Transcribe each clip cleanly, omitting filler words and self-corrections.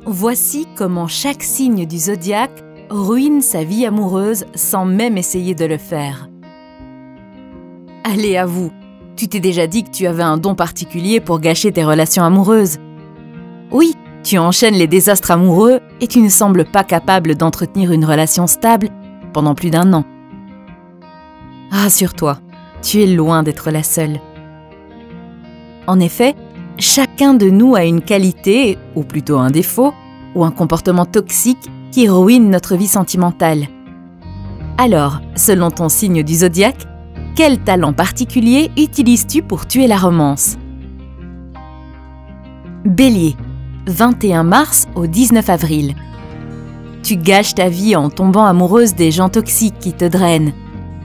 Voici comment chaque signe du zodiaque ruine sa vie amoureuse sans même essayer de le faire. Allez, avoue, tu t'es déjà dit que tu avais un don particulier pour gâcher tes relations amoureuses. Oui, tu enchaînes les désastres amoureux et tu ne sembles pas capable d'entretenir une relation stable pendant plus d'1 an. Rassure-toi, tu es loin d'être la seule. En effet, chacun de nous a une qualité, ou plutôt un défaut, ou un comportement toxique qui ruine notre vie sentimentale. Alors, selon ton signe du zodiaque, quel talent particulier utilises-tu pour tuer la romance? Bélier, 21 mars au 19 avril. Tu gâches ta vie en tombant amoureuse des gens toxiques qui te drainent.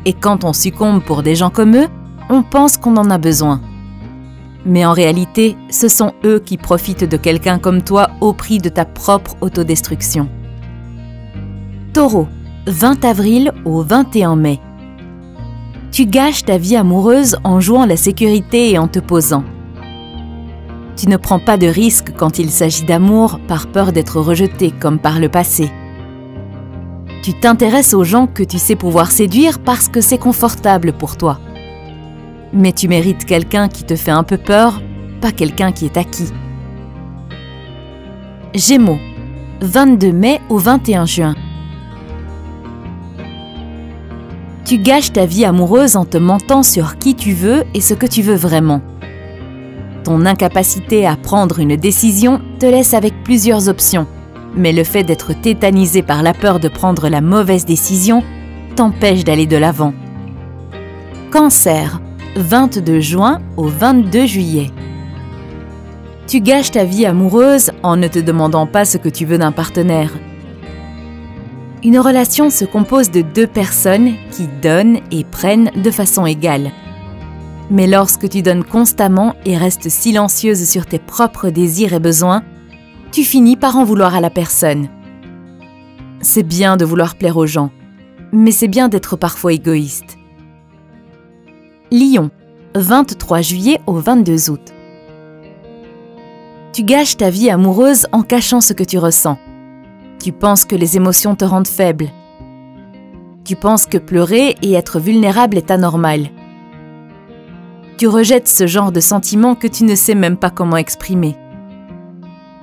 Et quand on succombe pour des gens comme eux, on pense qu'on en a besoin. Mais en réalité, ce sont eux qui profitent de quelqu'un comme toi au prix de ta propre autodestruction. Taureau, 20 avril au 21 mai. Tu gâches ta vie amoureuse en jouant la sécurité et en te posant. Tu ne prends pas de risques quand il s'agit d'amour par peur d'être rejeté comme par le passé. Tu t'intéresses aux gens que tu sais pouvoir séduire parce que c'est confortable pour toi. Mais tu mérites quelqu'un qui te fait un peu peur, pas quelqu'un qui est acquis. Gémeaux, 22 mai au 21 juin. Tu gâches ta vie amoureuse en te mentant sur qui tu veux et ce que tu veux vraiment. Ton incapacité à prendre une décision te laisse avec plusieurs options, mais le fait d'être tétanisé par la peur de prendre la mauvaise décision t'empêche d'aller de l'avant. Cancer, 22 juin au 22 juillet. Tu gâches ta vie amoureuse en ne te demandant pas ce que tu veux d'un partenaire. Une relation se compose de 2 personnes qui donnent et prennent de façon égale. Mais lorsque tu donnes constamment et restes silencieuse sur tes propres désirs et besoins, tu finis par en vouloir à la personne. C'est bien de vouloir plaire aux gens, mais c'est bien d'être parfois égoïste. Lion, 23 juillet au 22 août. Tu gâches ta vie amoureuse en cachant ce que tu ressens. Tu penses que les émotions te rendent faible. Tu penses que pleurer et être vulnérable est anormal. Tu rejettes ce genre de sentiments que tu ne sais même pas comment exprimer.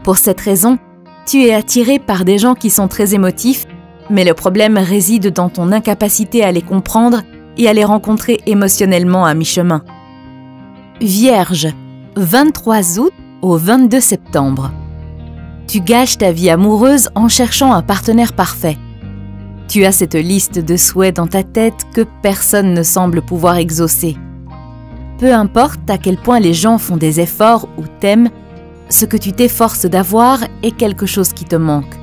Pour cette raison, tu es attiré par des gens qui sont très émotifs, mais le problème réside dans ton incapacité à les comprendre et à les rencontrer émotionnellement à mi-chemin. Vierge, 23 août au 22 septembre. Tu gâches ta vie amoureuse en cherchant un partenaire parfait. Tu as cette liste de souhaits dans ta tête que personne ne semble pouvoir exaucer. Peu importe à quel point les gens font des efforts ou t'aiment, ce que tu t'efforces d'avoir est quelque chose qui te manque.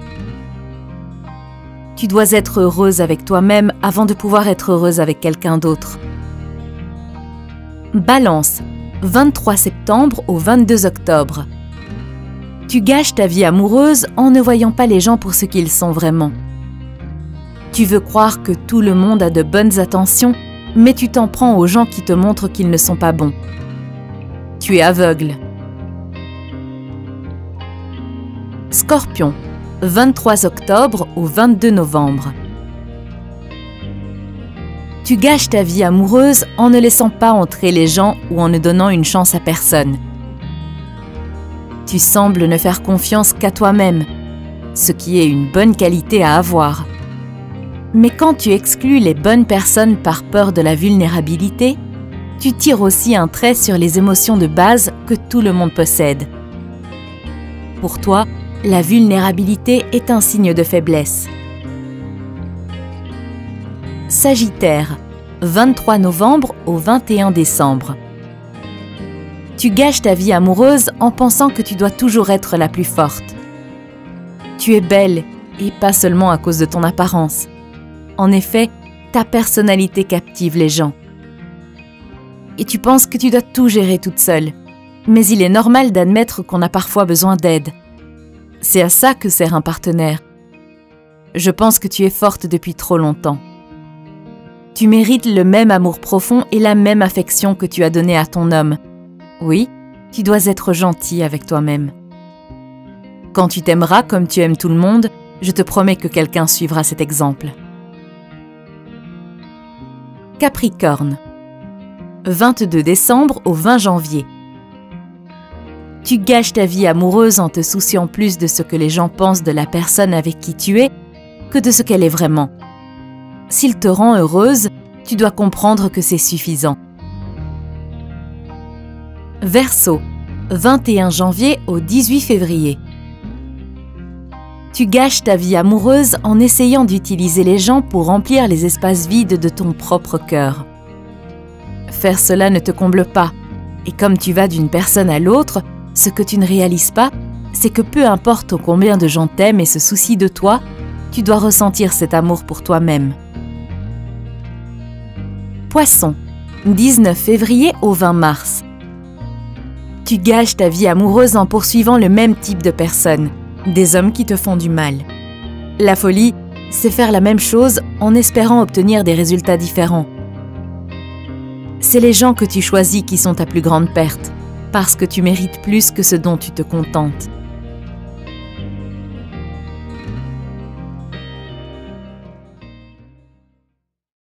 Tu dois être heureuse avec toi-même avant de pouvoir être heureuse avec quelqu'un d'autre. Balance, 23 septembre au 22 octobre. Tu gâches ta vie amoureuse en ne voyant pas les gens pour ce qu'ils sont vraiment. Tu veux croire que tout le monde a de bonnes intentions, mais tu t'en prends aux gens qui te montrent qu'ils ne sont pas bons. Tu es aveugle. Scorpion, 23 octobre au 22 novembre. Tu gâches ta vie amoureuse en ne laissant pas entrer les gens ou en ne donnant une chance à personne. Tu sembles ne faire confiance qu'à toi-même, ce qui est une bonne qualité à avoir. Mais quand tu exclus les bonnes personnes par peur de la vulnérabilité, tu tires aussi un trait sur les émotions de base que tout le monde possède. Pour toi, la vulnérabilité est un signe de faiblesse. Sagittaire, 23 novembre au 21 décembre. Tu gâches ta vie amoureuse en pensant que tu dois toujours être la plus forte. Tu es belle, et pas seulement à cause de ton apparence. En effet, ta personnalité captive les gens. Et tu penses que tu dois tout gérer toute seule. Mais il est normal d'admettre qu'on a parfois besoin d'aide. C'est à ça que sert un partenaire. Je pense que tu es forte depuis trop longtemps. Tu mérites le même amour profond et la même affection que tu as donné à ton homme. Oui, tu dois être gentil avec toi-même. Quand tu t'aimeras comme tu aimes tout le monde, je te promets que quelqu'un suivra cet exemple. Capricorne. 22 décembre au 20 janvier. Tu gâches ta vie amoureuse en te souciant plus de ce que les gens pensent de la personne avec qui tu es que de ce qu'elle est vraiment. S'il te rend heureuse, tu dois comprendre que c'est suffisant. Verseau. 21 janvier au 18 février. Tu gâches ta vie amoureuse en essayant d'utiliser les gens pour remplir les espaces vides de ton propre cœur. Faire cela ne te comble pas, et comme tu vas d'une personne à l'autre, ce que tu ne réalises pas, c'est que peu importe combien de gens t'aiment et se soucient de toi, tu dois ressentir cet amour pour toi-même. Poisson. 19 février au 20 mars. Tu gâches ta vie amoureuse en poursuivant le même type de personnes, des hommes qui te font du mal. La folie, c'est faire la même chose en espérant obtenir des résultats différents. C'est les gens que tu choisis qui sont ta plus grande perte, parce que tu mérites plus que ce dont tu te contentes.